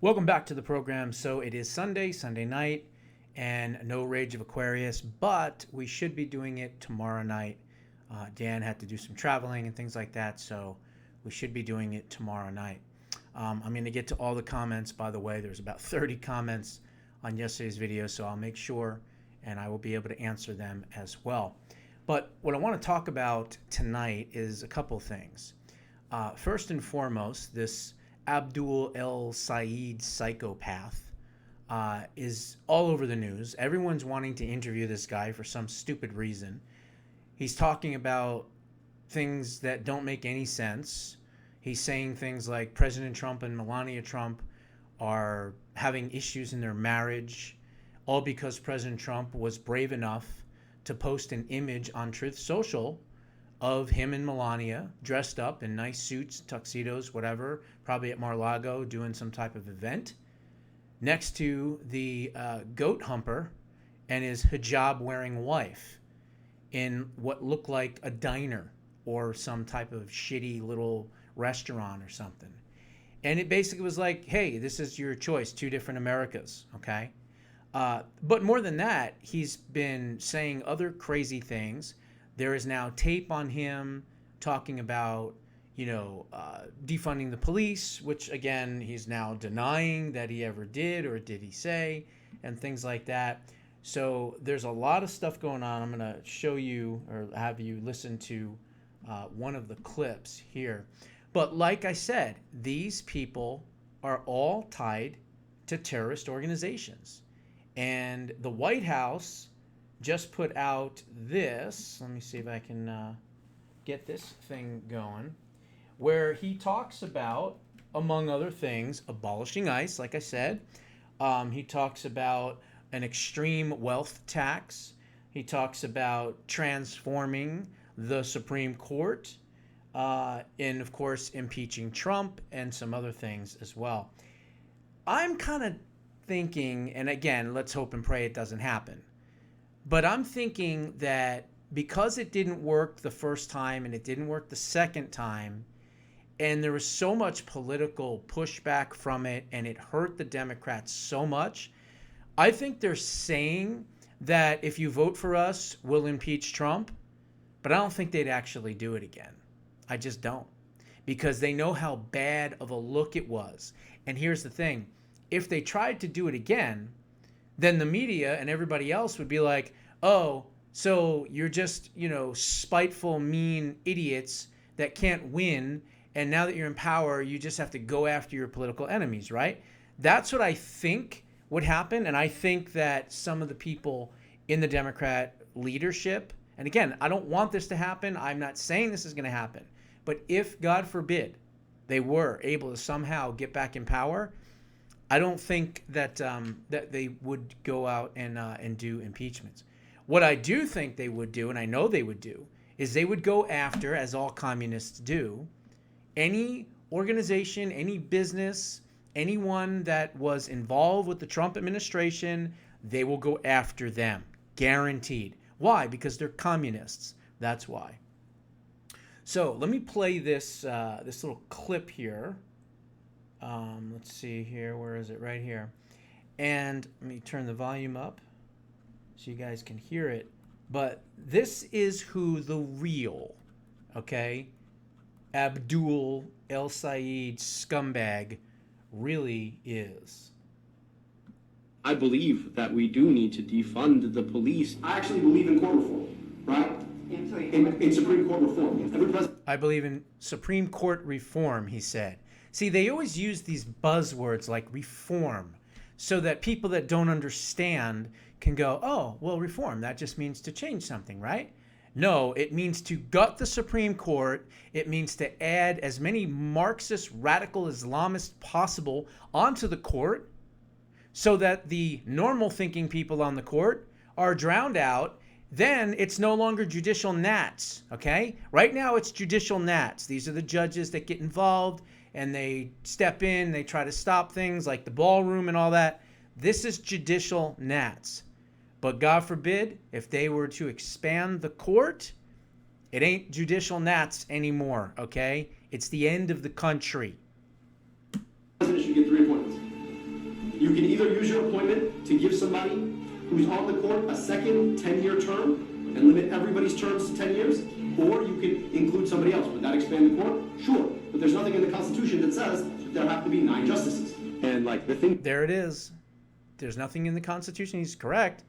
Welcome back to the program. So it is Sunday night, and no Rage of Aquarius, but we should be doing it tomorrow night. Dan had to do some traveling and things like that, so we should be doing it tomorrow night. I'm going to get to all the comments, by the way. There's about 30 comments on yesterday's video, so I'll make sure and I will be able to answer them as well. But what I want to talk about tonight is a couple things. First and foremost, this Abdul El Sayid psychopath is all over the news. Everyone's wanting to interview this guy for some stupid reason. He's talking about things that don't make any sense. He's saying things like President Trump and Melania Trump are having issues in their marriage, all because President Trump was brave enough to post an image on Truth Social of him and Melania dressed up in nice suits, tuxedos, whatever, probably at Mar-a-Lago doing some type of event, next to the goat humper and his hijab-wearing wife in what looked like a diner or some type of shitty little restaurant or something. And it basically was like, hey, this is your choice, two different Americas, okay? But more than that, he's been saying other crazy things. There is now tape on him talking about, defunding the police, which, again, he's now denying that he ever did or did he say, and things like that. So there's a lot of stuff going on. I'm going to show you or have you listen to one of the clips here. But like I said, these people are all tied to terrorist organizations. And the White House just put out this. Let me see if I can get this thing going. Where he talks about, among other things, abolishing ICE, like I said. He talks about an extreme wealth tax. He talks about transforming the Supreme Court. And, of course, impeaching Trump and some other things as well. I'm kind of thinking, and again, let's hope and pray it doesn't happen. But I'm thinking that because it didn't work the first time and it didn't work the second time, and there was so much political pushback from it and it hurt the Democrats so much, I think they're saying that if you vote for us, we'll impeach Trump. But I don't think they'd actually do it again. I just don't. Because they know how bad of a look it was. And here's the thing. If they tried to do it again, then the media and everybody else would be like, oh, so you're just, spiteful, mean idiots that can't win. And now that you're in power, you just have to go after your political enemies, right? That's what I think would happen. And I think that some of the people in the Democrat leadership, and again, I don't want this to happen. I'm not saying this is going to happen. But if, God forbid, they were able to somehow get back in power, I don't think that that they would go out and do impeachments. What I do think they would do, and I know they would do, is they would go after, as all communists do, any organization, any business, anyone that was involved with the Trump administration. They will go after them, guaranteed. Why? Because they're communists. That's why. So let me play this this little clip here. Let's see here. Where is it? Right here. And let me turn the volume up so you guys can hear it. But this is who the real, okay, Abdul El Sayid scumbag really is. I believe that we do need to defund the police. I actually believe in court reform, right? In Supreme Court reform. I believe in Supreme Court reform, he said. See, they always use these buzzwords like reform so that people that don't understand can go, oh, well, reform, that just means to change something, right? No, it means to gut the Supreme Court. It means to add as many Marxist radical Islamists possible onto the court so that the normal thinking people on the court are drowned out. Then it's no longer judicial gnats, okay? Right now it's judicial gnats. These are the judges that get involved and they step in, they try to stop things like the ballroom and all that. This is judicial gnats. But God forbid, if they were to expand the court, it ain't judicial gnats anymore, okay? It's the end of the country. The president should get 3 appointments. your appointment to give somebody who's on the court a second 10-year term and limit everybody's terms to 10 years? Or you can include somebody else. Would that expand the court? Sure. But there's nothing in the Constitution that says that there have to be 9 justices. And like the thing... There it is. There's nothing in the Constitution, he's correct,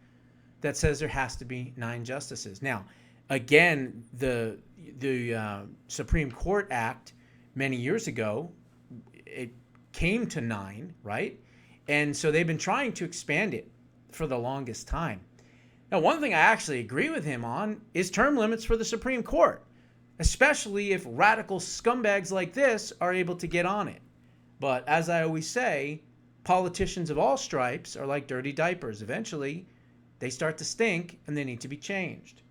that says there has to be 9 justices. Now, again, the Supreme Court Act many years ago, it came to 9, right? And so they've been trying to expand it for the longest time. Now, one thing I actually agree with him on is term limits for the Supreme Court, especially if radical scumbags like this are able to get on it. But as I always say, politicians of all stripes are like dirty diapers. Eventually, they start to stink and they need to be changed.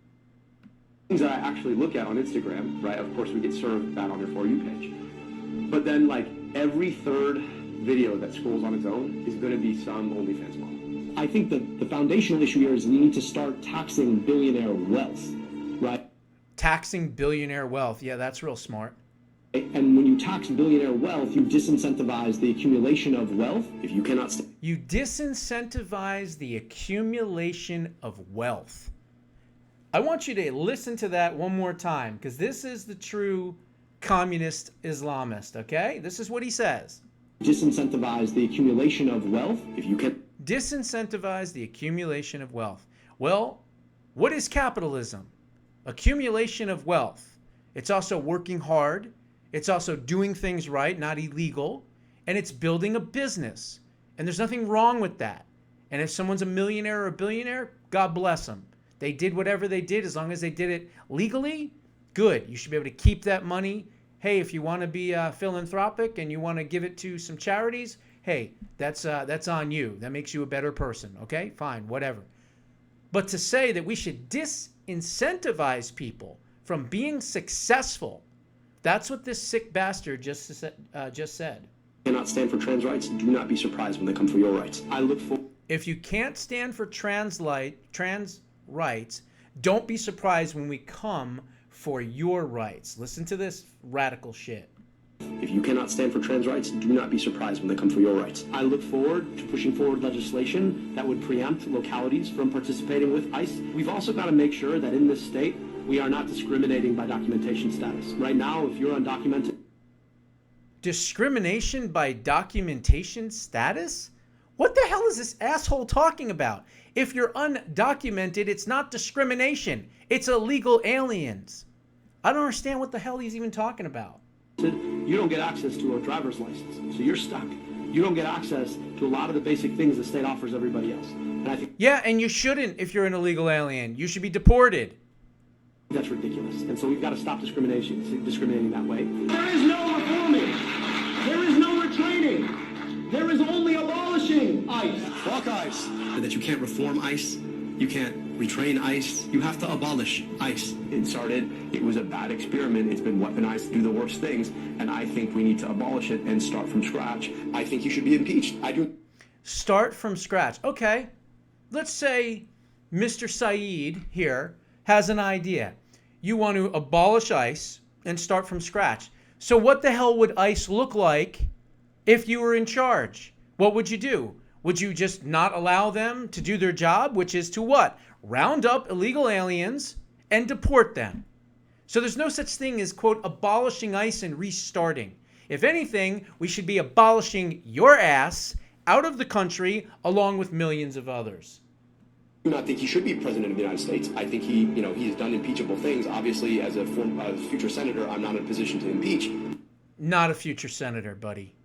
Things that I actually look at on Instagram, right? Of course, we get served that on their For You page. But then, like, every third video that scrolls on its own is going to be some OnlyFans model. I think the foundational issue here is we need to start taxing billionaire wealth, right? Taxing billionaire wealth. Yeah, that's real smart. And when you tax billionaire wealth, you disincentivize the accumulation of wealth. If you cannot... You disincentivize the accumulation of wealth. I want you to listen to that one more time, because this is the true communist Islamist, okay? This is what he says. Disincentivize the accumulation of wealth. If you can... Disincentivize the accumulation of wealth. Well, what is capitalism? Accumulation of wealth. It's also working hard. It's also doing things right, not illegal. And it's building a business. And there's nothing wrong with that. And if someone's a millionaire or a billionaire, God bless them. They did whatever they did, as long as they did it legally, good. You should be able to keep that money. Hey, if you want to be philanthropic and you want to give it to some charities, hey, that's on you. That makes you a better person. Okay, fine, whatever. But to say that we should disincentivize people from being successful, that's what this sick bastard just said. Cannot stand for trans rights. Do not be surprised when they come for your rights. I look for... If you can't stand for trans rights, don't be surprised when we come for your rights. Listen to this radical shit. If you cannot stand for trans rights, do not be surprised when they come for your rights. I look forward to pushing forward legislation that would preempt localities from participating with ICE. We've also got to make sure that in this state, we are not discriminating by documentation status. Right now, if you're undocumented... Discrimination by documentation status? What the hell is this asshole talking about? If you're undocumented, it's not discrimination. It's illegal aliens. I don't understand what the hell he's even talking about. You don't get access to a driver's license, so you're stuck. You don't get access to a lot of the basic things the state offers everybody else. And I think... Yeah, and you shouldn't if you're an illegal alien. You should be deported. That's ridiculous. And so we've got to stop discriminating that way. There is no reforming. There is no retraining. There is only abolishing ICE. Fuck ICE. That you can't reform ICE. You can't retrain ICE. You have to abolish ICE. It was a bad experiment. It's been weaponized to do the worst things. And I think we need to abolish it and start from scratch. I think you should be impeached. I do. Start from scratch. Okay. Let's say Mr. Sayid here has an idea. You want to abolish ICE and start from scratch. So what the hell would ICE look like if you were in charge? What would you do? Would you just not allow them to do their job, which is to what? Round up illegal aliens and deport them. So there's no such thing as, quote, abolishing ICE and restarting. If anything, we should be abolishing your ass out of the country along with millions of others. I do not think he should be president of the United States. I think he has done impeachable things. Obviously, as a future senator, I'm not in a position to impeach. Not a future senator, buddy.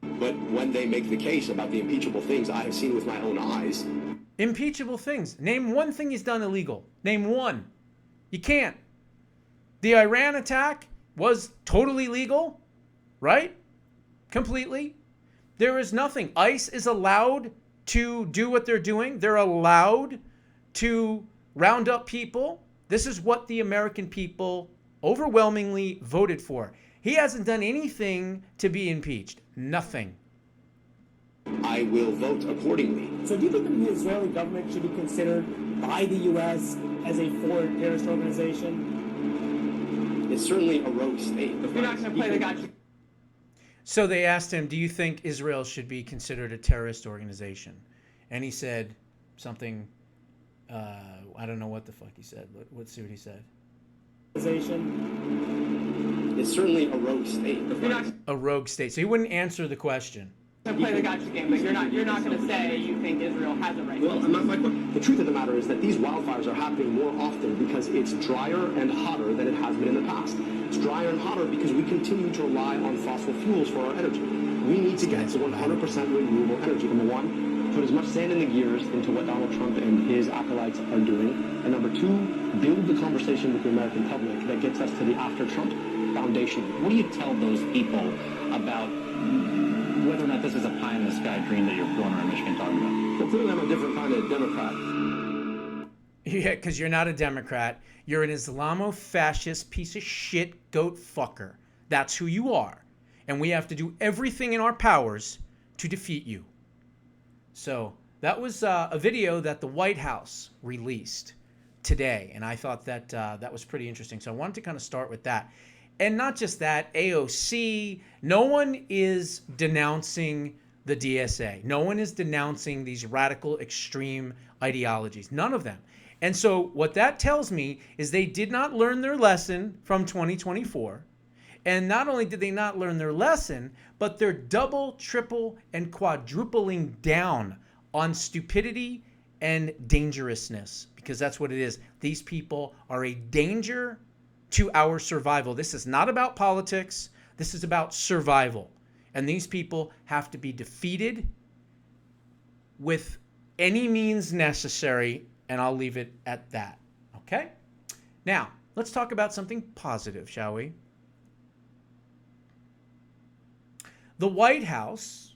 But when they make the case about the impeachable things I have seen with my own eyes. Impeachable things. Name one thing he's done illegal. Name one. You can't. The Iran attack was totally legal, right? Completely. There is nothing. ICE is allowed to do what they're doing. They're allowed to round up people. This is what the American people overwhelmingly voted for. He hasn't done anything to be impeached. Nothing. I will vote accordingly. So do you think that the Israeli government should be considered by the U.S. as a foreign terrorist organization? It's certainly a rogue state. You're not going to play the guy. So they asked him, do you think Israel should be considered a terrorist organization? And he said something, I don't know what the fuck he said. Let's see what he said. It's certainly a rogue state. A rogue state. So he wouldn't answer the question. Play the gotcha game, but you're not going to say you think Israel has a right. Well, the truth of the matter is that these wildfires are happening more often because it's drier and hotter than it has been in the past. It's drier and hotter because we continue to rely on fossil fuels for our energy. We need to get to 100% renewable energy. Number one, put as much sand in the gears into what Donald Trump and his acolytes are doing. And number two, build the conversation with the American public that gets us to the after-Trump foundation. What do you tell those people about whether or not this is a pie-in-the-sky dream that you're going around Michigan talking about? Well, clearly I'm a different kind of Democrat. Yeah, because you're not a Democrat. You're an Islamo-fascist piece of shit goat fucker. That's who you are. And we have to do everything in our powers to defeat you. So that was a video that the White House released today. And I thought that that was pretty interesting. So I wanted to kind of start with that. And not just that, AOC, no one is denouncing the DSA. No one is denouncing these radical extreme ideologies. None of them. And so what that tells me is they did not learn their lesson from 2024. And not only did they not learn their lesson, but they're double, triple, and quadrupling down on stupidity and dangerousness, because that's what it is. These people are a danger to our survival. This is not about politics. This is about survival. And these people have to be defeated with any means necessary, and I'll leave it at that. Okay? Now, let's talk about something positive, shall we? The White House,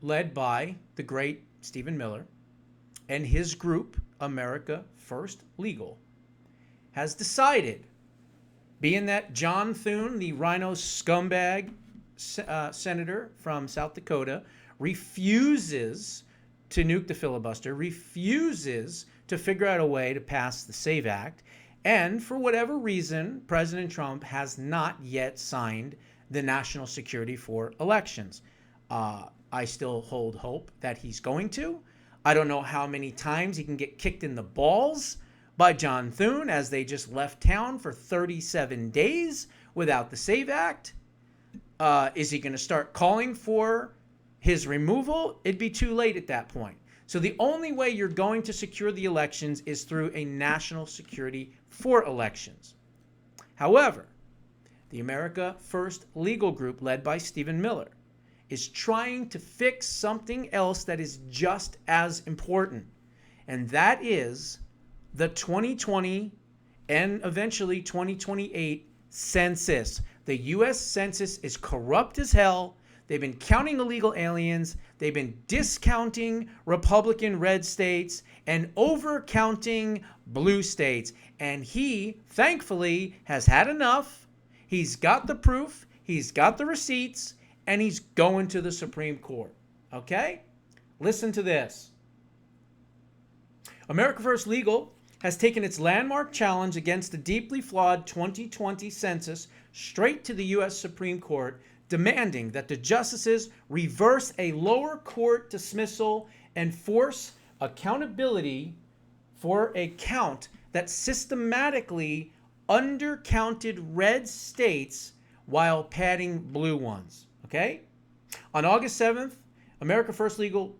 led by the great Stephen Miller and his group, America First Legal, has decided, being that John Thune, the rhino scumbag senator from South Dakota, refuses to nuke the filibuster, refuses to figure out a way to pass the SAVE Act, and for whatever reason, President Trump has not yet signed the national security for elections. I still hold hope that he's going to. I don't know how many times he can get kicked in the balls by John Thune, as they just left town for 37 days without the SAVE Act. Is he going to start calling for his removal? It'd be too late at that point. So the only way you're going to secure the elections is through a national security for elections. However, the America First Legal Group, led by Stephen Miller, is trying to fix something else that is just as important, and that is the 2020 and eventually 2028 census. The U.S. Census is corrupt as hell. They've been counting illegal aliens. They've been discounting Republican red states and overcounting blue states. And he, thankfully, has had enough. He's got the proof. He's got the receipts. And he's going to the Supreme Court. Okay? Listen to this. America First Legal has taken its landmark challenge against the deeply flawed 2020 census straight to the U.S. Supreme Court, demanding that the justices reverse a lower court dismissal and force accountability for a count that systematically undercounted red states while padding blue ones. Okay? On August 7th, America First Legal,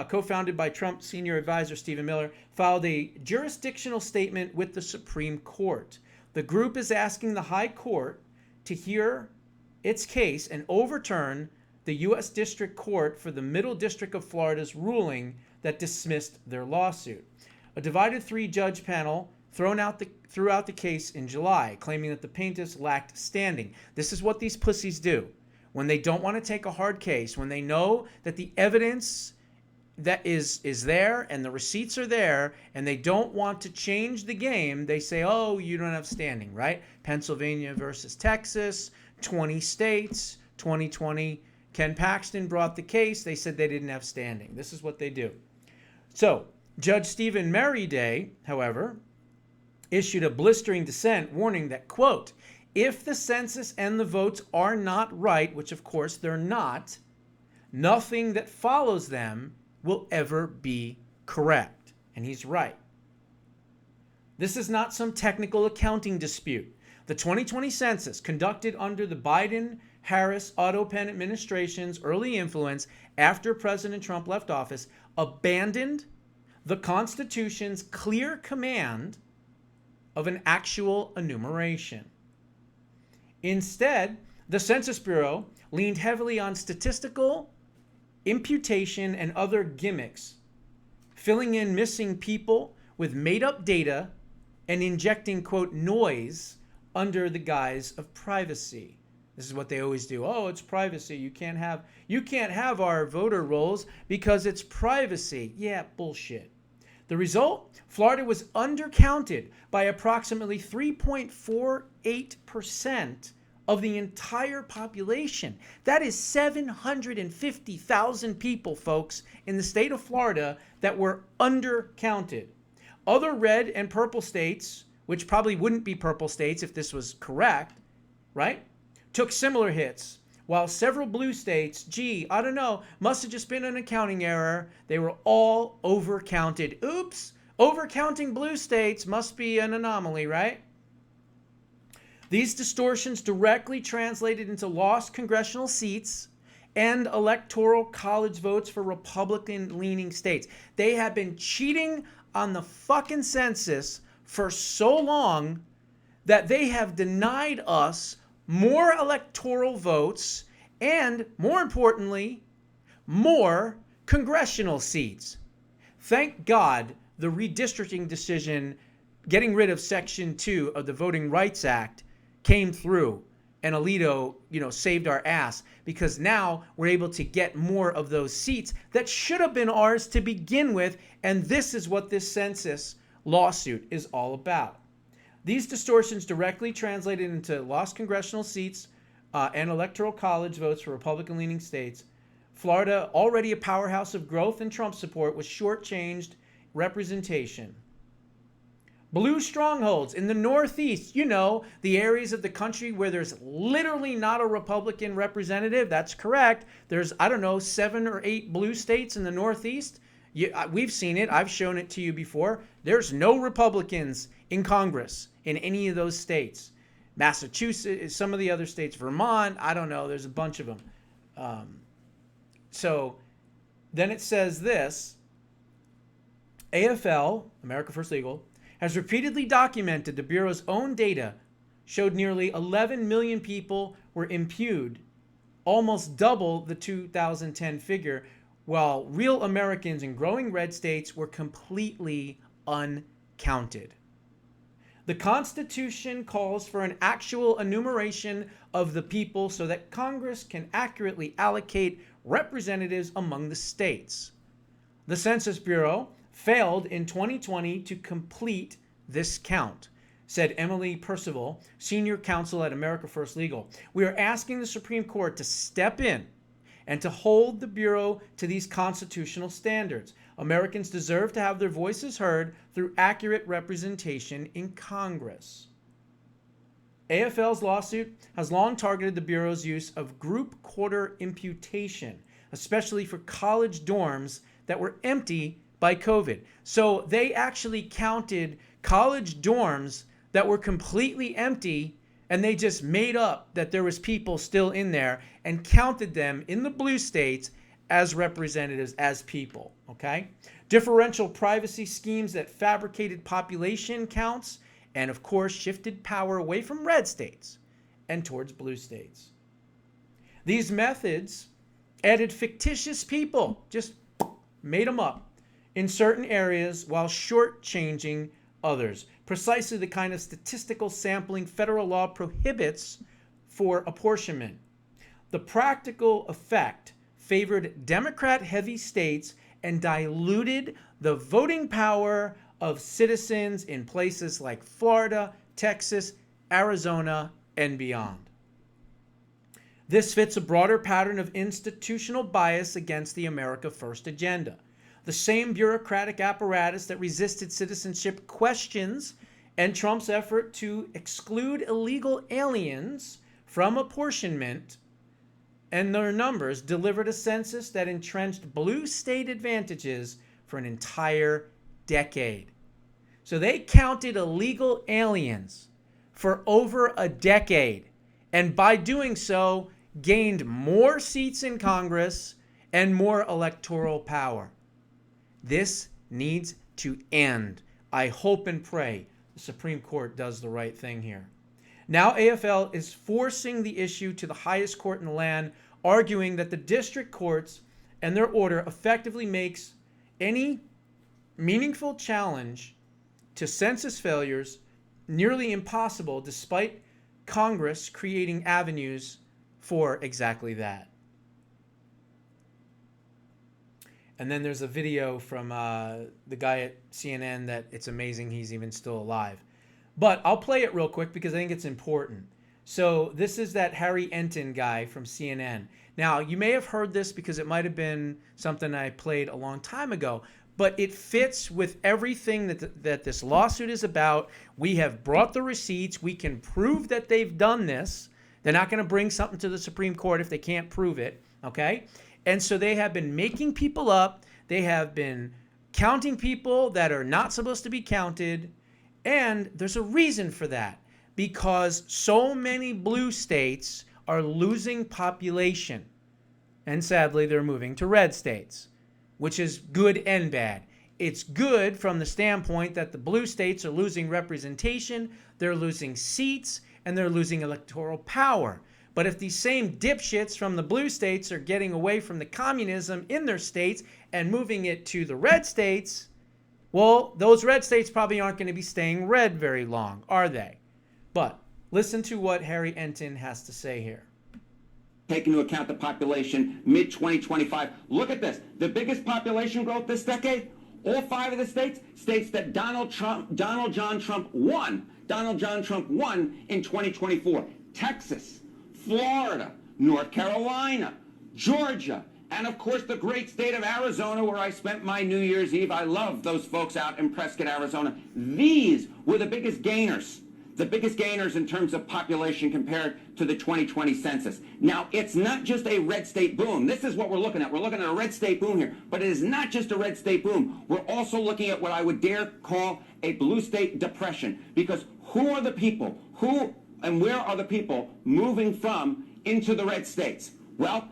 co-founded by Trump senior advisor Stephen Miller, filed a jurisdictional statement with the Supreme Court. The group is asking the High Court to hear its case and overturn the U.S. District Court for the Middle District of Florida's ruling that dismissed their lawsuit. A divided three-judge panel threw out the case in July, claiming that the plaintiffs lacked standing. This is what these pussies do. When they don't want to take a hard case, when they know that the evidence that is there and the receipts are there and they don't want to change the game, they say, oh, you don't have standing, right? Pennsylvania versus Texas, 20 states, 2020. Ken Paxton brought the case. They said they didn't have standing. This is what they do. So Judge Stephen Merriday, however, issued a blistering dissent warning that, quote, if the census and the votes are not right, which of course they're not, nothing that follows them will ever be correct. And he's right. This is not some technical accounting dispute. The 2020 census, conducted under the Biden-Harris Otto Penn administration's early influence after President Trump left office, abandoned the Constitution's clear command of an actual enumeration. Instead, the Census Bureau leaned heavily on statistical imputation and other gimmicks, filling in missing people with made-up data and injecting, quote, noise under the guise of privacy. This is what they always do. Oh, it's privacy. You can't have our voter rolls because it's privacy. Yeah, bullshit. The result? Florida was undercounted by approximately 3.48% of the entire population. That is 750,000 people, folks, in the state of Florida that were undercounted. Other red and purple states, which probably wouldn't be purple states if this was correct, right, took similar hits, while several blue states, I don't know, must have just been an accounting error. They were all overcounted. Oops, overcounting blue states must be an anomaly, right? These distortions directly translated into lost congressional seats and electoral college votes for Republican-leaning states. They have been cheating on the fucking census for so long that they have denied us more electoral votes and, more importantly, more congressional seats. Thank God the redistricting decision getting rid of Section 2 of the Voting Rights Act came through, and Alito, saved our ass, because now we're able to get more of those seats that should have been ours to begin with, and this is what this census lawsuit is all about. These distortions directly translated into lost congressional seats and electoral college votes for Republican-leaning states. Florida, already a powerhouse of growth and Trump support, was shortchanged representation. Blue strongholds in the Northeast, the areas of the country where there's literally not a Republican representative. That's correct. There's, 7 or 8 blue states in the Northeast. We've seen it. I've shown it to you before. There's no Republicans in Congress in any of those states. Massachusetts, some of the other states, Vermont, I don't know. There's a bunch of them. So then it says this. AFL, America First Legal, has repeatedly documented the Bureau's own data showed nearly 11 million people were impugned, almost double the 2010 figure, while real Americans in growing red states were completely uncounted. The Constitution calls for an actual enumeration of the people so that Congress can accurately allocate representatives among the states. The Census Bureau failed in 2020 to complete this count, said Emily Percival, senior counsel at America First Legal. We are asking the Supreme Court to step in and to hold the Bureau to these constitutional standards. Americans deserve to have their voices heard through accurate representation in Congress. AFL's lawsuit has long targeted the Bureau's use of group quarter imputation, especially for college dorms that were empty by COVID. So they actually counted college dorms that were completely empty, and they just made up that there was people still in there and counted them in the blue states as representatives, as people, okay? Differential privacy schemes that fabricated population counts and, of course, shifted power away from red states and towards blue states. These methods added fictitious people, just made them up, in certain areas while shortchanging others. Precisely the kind of statistical sampling federal law prohibits for apportionment. The practical effect favored Democrat-heavy states and diluted the voting power of citizens in places like Florida, Texas, Arizona, and beyond. This fits a broader pattern of institutional bias against the America First agenda. The same bureaucratic apparatus that resisted citizenship questions and Trump's effort to exclude illegal aliens from apportionment and their numbers delivered a census that entrenched blue state advantages for an entire decade. So they counted illegal aliens for over a decade, and by doing so, gained more seats in Congress and more electoral power. This needs to end. I hope and pray the Supreme Court does the right thing here. Now AFL is forcing the issue to the highest court in the land, arguing that the district courts and their order effectively makes any meaningful challenge to census failures nearly impossible, despite Congress creating avenues for exactly that. And then there's a video from the guy at CNN that it's amazing he's even still alive. But I'll play it real quick because I think it's important. So this is that Harry Enton guy from CNN. Now, you may have heard this because it might have been something I played a long time ago, but it fits with everything that this lawsuit is about. We have brought the receipts. We can prove that they've done this. They're not going to bring something to the Supreme Court if they can't prove it, okay? And so they have been making people up. They have been counting people that are not supposed to be counted. And there's a reason for that, because so many blue states are losing population. And sadly, they're moving to red states, which is good and bad. It's good from the standpoint that the blue states are losing representation, they're losing seats, and they're losing electoral power. But if these same dipshits from the blue states are getting away from the communism in their states and moving it to the red states, well, those red states probably aren't going to be staying red very long, are they? But listen to what Harry Enton has to say here. Take into account the population mid-2025. Look at this. The biggest population growth this decade, all 5 of the states that Donald John Trump won in 2024. Texas, Florida, North Carolina, Georgia, and of course the great state of Arizona, where I spent my New Year's Eve. I love those folks out in Prescott, Arizona. These were the biggest gainers in terms of population compared to the 2020 census. Now, it's not just a red state boom. This is what we're looking at. We're looking at a red state boom here. But it is not just a red state boom. We're also looking at what I would dare call a blue state depression. Because who are the people? Who and where are the people moving from into the red states? Well,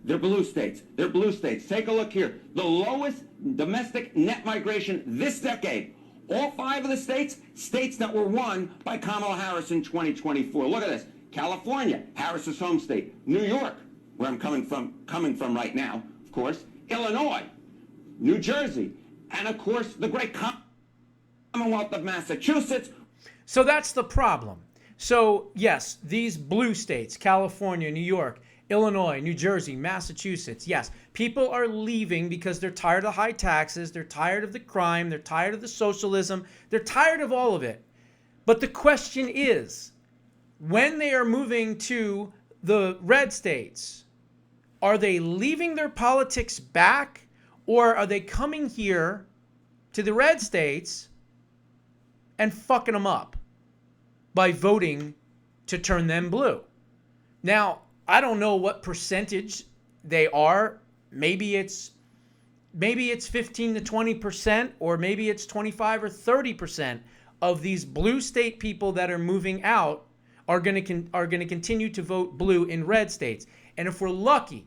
they're blue states. They're blue states. Take a look here. The lowest domestic net migration this decade. All 5 of the states that were won by Kamala Harris in 2024. Look at this. California, Harris's home state. New York, where I'm coming from right now, of course. Illinois, New Jersey, and of course the great Commonwealth of Massachusetts. So that's the problem. So yes, these blue states, California, New York, Illinois, New Jersey, Massachusetts, yes, people are leaving because they're tired of high taxes, they're tired of the crime, they're tired of the socialism, they're tired of all of it. But the question is, when they are moving to the red states, are they leaving their politics back, or are they coming here to the red states and fucking them up by voting to turn them blue? Now, I don't know what percentage they are. Maybe it's 15 to 20%, or maybe it's 25 or 30% of these blue state people that are moving out are going to continue to vote blue in red states. And if we're lucky,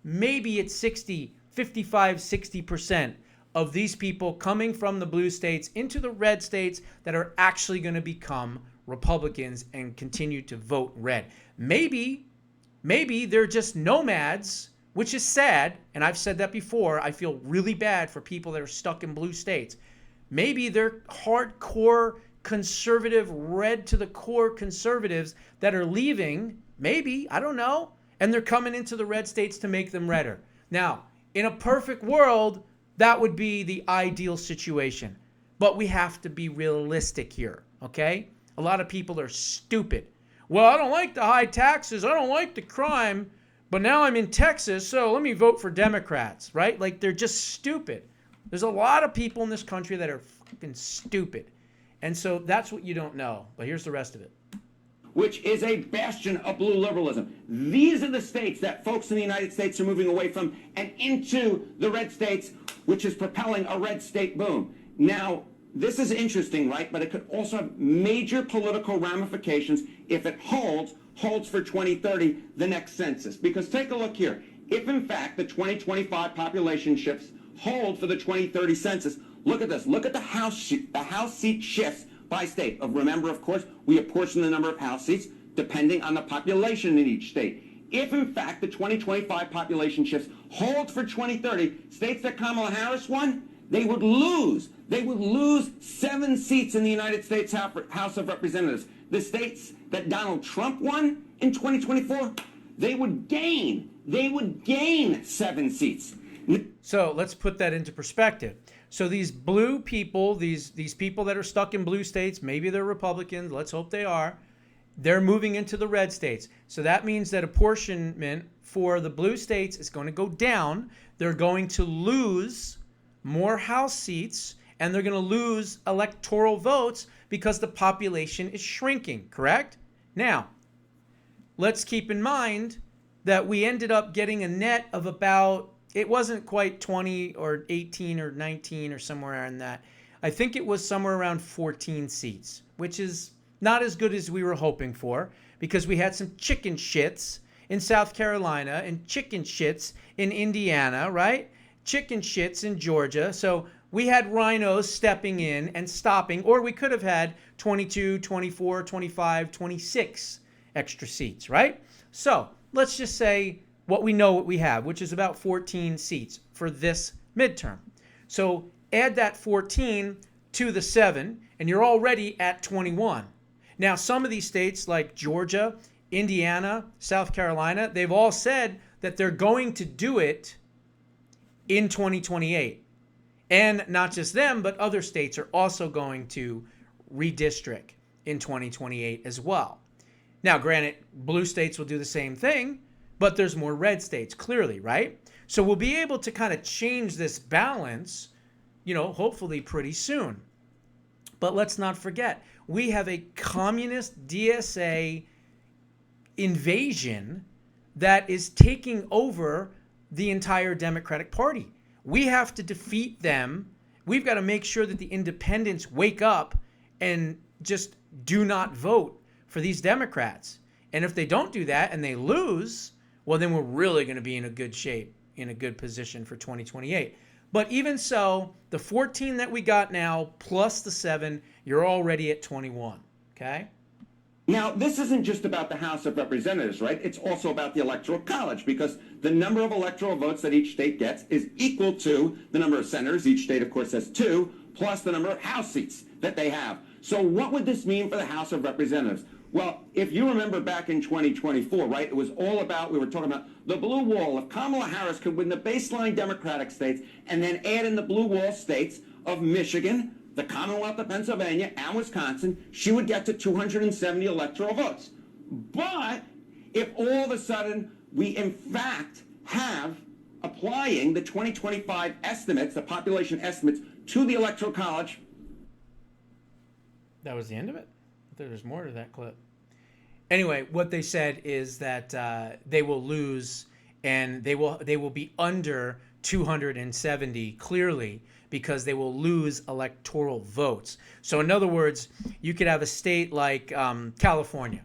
maybe it's 55-60% of these people coming from the blue states into the red states that are actually going to become Republicans and continue to vote red. Maybe they're just nomads, which is sad, and I've said that before. I feel really bad for people that are stuck in blue states. Maybe they're hardcore conservative, red to the core conservatives that are leaving. Maybe, I don't know. And they're coming into the red states to make them redder. Now, in a perfect world, that would be the ideal situation. But we have to be realistic here, okay? A lot of people are stupid. Well, I don't like the high taxes. I don't like the crime. But now I'm in Texas, so let me vote for Democrats, right? Like, they're just stupid. There's a lot of people in this country that are fucking stupid. And so that's what you don't know. But here's the rest of it. which is a bastion of blue liberalism. These are the states that folks in the United States are moving away from and into the red states, which is propelling a red state boom. Now, this is interesting, right? But it could also have major political ramifications if it holds for 2030, the next census. Because take a look here. If, in fact, the 2025 population shifts hold for the 2030 census, look at this. Look at the House seat shifts by state. Remember, of course, we apportion the number of House seats depending on the population in each state. If, in fact, the 2025 population shifts hold for 2030, states that Kamala Harris won, they would lose. They would lose 7 seats in the United States House of Representatives. The states that Donald Trump won in 2024, they would gain 7 seats. So let's put that into perspective. So these blue people, these people that are stuck in blue states, maybe they're Republicans, let's hope they are, they're moving into the red states. So that means that apportionment for the blue states is going to go down. They're going to lose more House seats, and they're going to lose electoral votes because the population is shrinking, correct? Now, let's keep in mind that we ended up getting a net of about, it wasn't quite 20 or 18 or 19 or somewhere in that. I think it was somewhere around 14 seats, which is not as good as we were hoping for because we had some chicken shits in South Carolina and chicken shits in Indiana, right? Chicken shits in Georgia. So we had rhinos stepping in and stopping, or we could have had 22, 24, 25, 26 extra seats, right? So let's just say what we have, which is about 14 seats for this midterm. So add that 14 to the 7, and you're already at 21. Now, some of these states like Georgia, Indiana, South Carolina, they've all said that they're going to do it in 2028. And not just them, but other states are also going to redistrict in 2028 as well. Now, granted, blue states will do the same thing, but there's more red states, clearly, right? So we'll be able to kind of change this balance, hopefully pretty soon. But let's not forget, we have a communist DSA invasion that is taking over the entire Democratic Party. We have to defeat them. We've got to make sure that the independents wake up and just do not vote for these Democrats. And if they don't do that and they lose, well, then we're really going to be in a good shape, in a good position for 2028. But even so, the 14 that we got now plus the 7, you're already at 21, okay? Now, this isn't just about the House of Representatives, right? It's also about the Electoral College, because the number of electoral votes that each state gets is equal to the number of senators. Each state, of course, has 2, plus the number of House seats that they have. So what would this mean for the House of Representatives? Well, if you remember back in 2024, right, it was all about, we were talking about the blue wall. If Kamala Harris could win the baseline Democratic states and then add in the blue wall states of Michigan, the Commonwealth of Pennsylvania, and Wisconsin, she would get to 270 electoral votes. But if all of a sudden we, in fact, have applying the 2025 estimates, the population estimates, to the Electoral College. That was the end of it? I thought there was more to that clip. Anyway, what they said is that they will lose and they will be under 270 clearly, because they will lose electoral votes. So in other words, you could have a state like California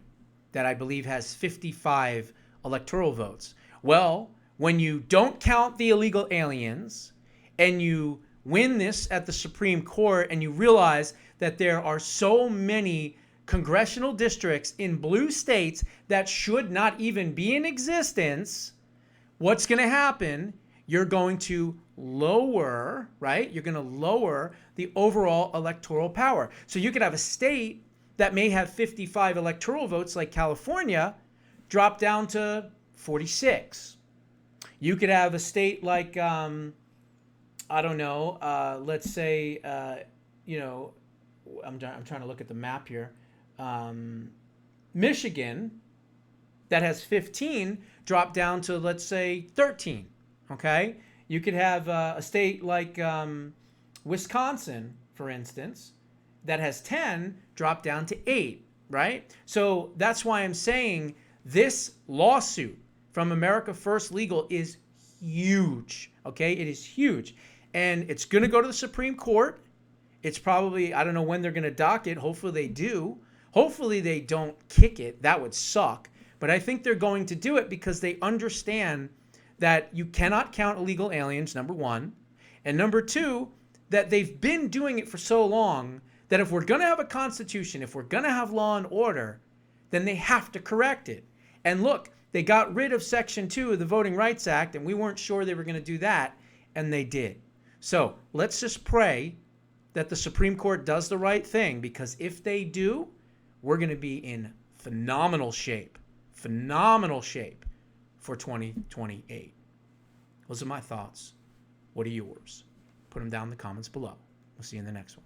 that I believe has 55 electoral votes. Well, when you don't count the illegal aliens and you win this at the Supreme Court and you realize that there are so many congressional districts in blue states that should not even be in existence, what's going to happen? You're going to lower, right? You're going to lower the overall electoral power. So you could have a state that may have 55 electoral votes like California drop down to 46. You could have a state like, let's say, I'm trying to look at the map here. Michigan, that has 15, drop down to, let's say, 13. Okay? You could have a state like Wisconsin, for instance, that has 10, drop down to 8. right? So that's why I'm saying this lawsuit from America First Legal is huge, okay? It is huge. And it's going to go to the Supreme Court. It's probably, I don't know when they're going to dock it. Hopefully they do. Hopefully they don't kick it. That would suck. But I think they're going to do it because they understand that you cannot count illegal aliens, number one. And number two, that they've been doing it for so long that if we're going to have a constitution, if we're going to have law and order, then they have to correct it. And look, they got rid of Section 2 of the Voting Rights Act, and we weren't sure they were going to do that, and they did. So let's just pray that the Supreme Court does the right thing, because if they do, we're going to be in phenomenal shape for 2028. Those are my thoughts. What are yours? Put them down in the comments below. We'll see you in the next one.